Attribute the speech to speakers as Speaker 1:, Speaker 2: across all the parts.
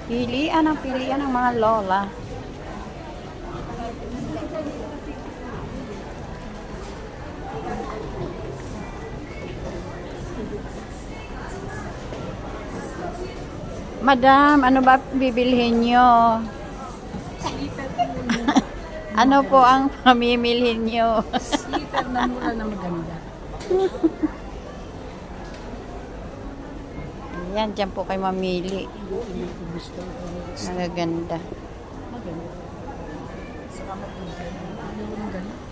Speaker 1: Pilian ng mga lola. Madam, ano ba bibilhin nyo? Ano po ang pamimilhin nyo?
Speaker 2: Slipper na mura na maganda.
Speaker 1: Ayan, dyan po kayo mamili.
Speaker 2: Hindi ko gusto.
Speaker 1: Magaganda.
Speaker 2: Maganda. Saka maganda. Maganda.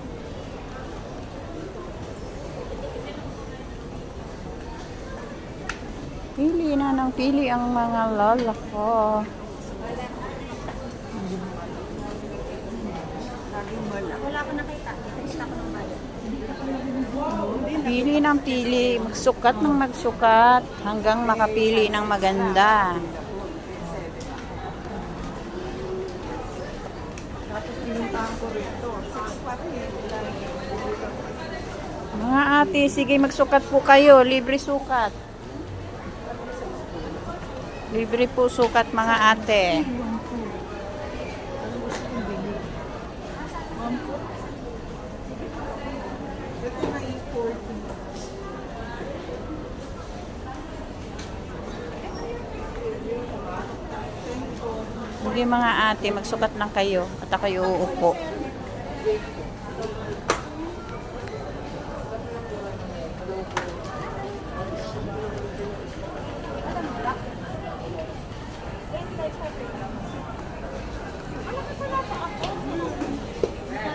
Speaker 1: Pili na ng pili ang mga lola ko.
Speaker 2: Wala ko nakita. Isa ko ng bayan.
Speaker 1: Pili ng pili. Magsukat ng magsukat. Hanggang makapili ng maganda.
Speaker 2: Tapos pinuntahan ko rito. 6
Speaker 1: Mga ate, sige magsukat po kayo. Libre sukat. Libre po sukat mga ate.
Speaker 2: Ito na 840.
Speaker 1: Sige mga ate, magsukat lang kayo. At ako'y uupo.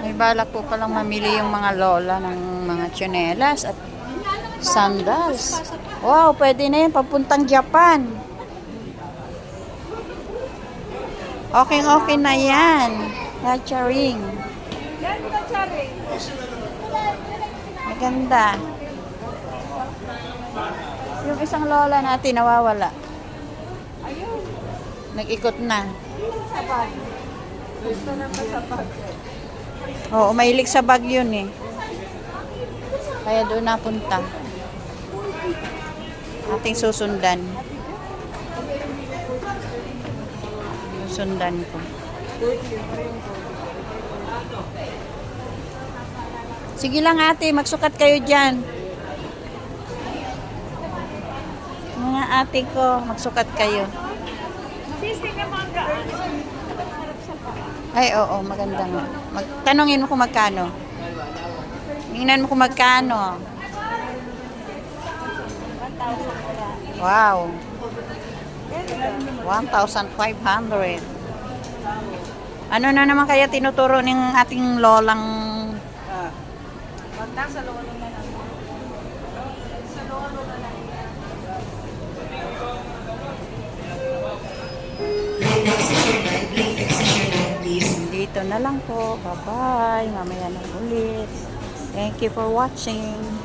Speaker 1: May balak po palang mamili yung mga lola ng mga tsinelas at sandals. Wow, pwede na yan. Papuntang Japan. Okay na yan. Hatcharing. Maganda. Yung isang lola natin nawawala. Nag-ikot na.
Speaker 2: Gusto na pa sa bag.
Speaker 1: Oo, mahilig sa bag yun eh. Kaya doon napunta. Ating susundan. Susundan ko. Sige lang ate, magsukat kayo dyan. Mga ate ko, magsukat kayo. Ay, oo, maganda nga. Tanungin mo kung magkano. Tingnan mo kung magkano. Wow. 1,500. Ano na naman kaya tinuturo ng ating lolang
Speaker 2: Sa lolo na lang. Sa lolo na lang.
Speaker 1: dito na lang po. Bye-bye. Mamaya na ulit. Thank you for watching.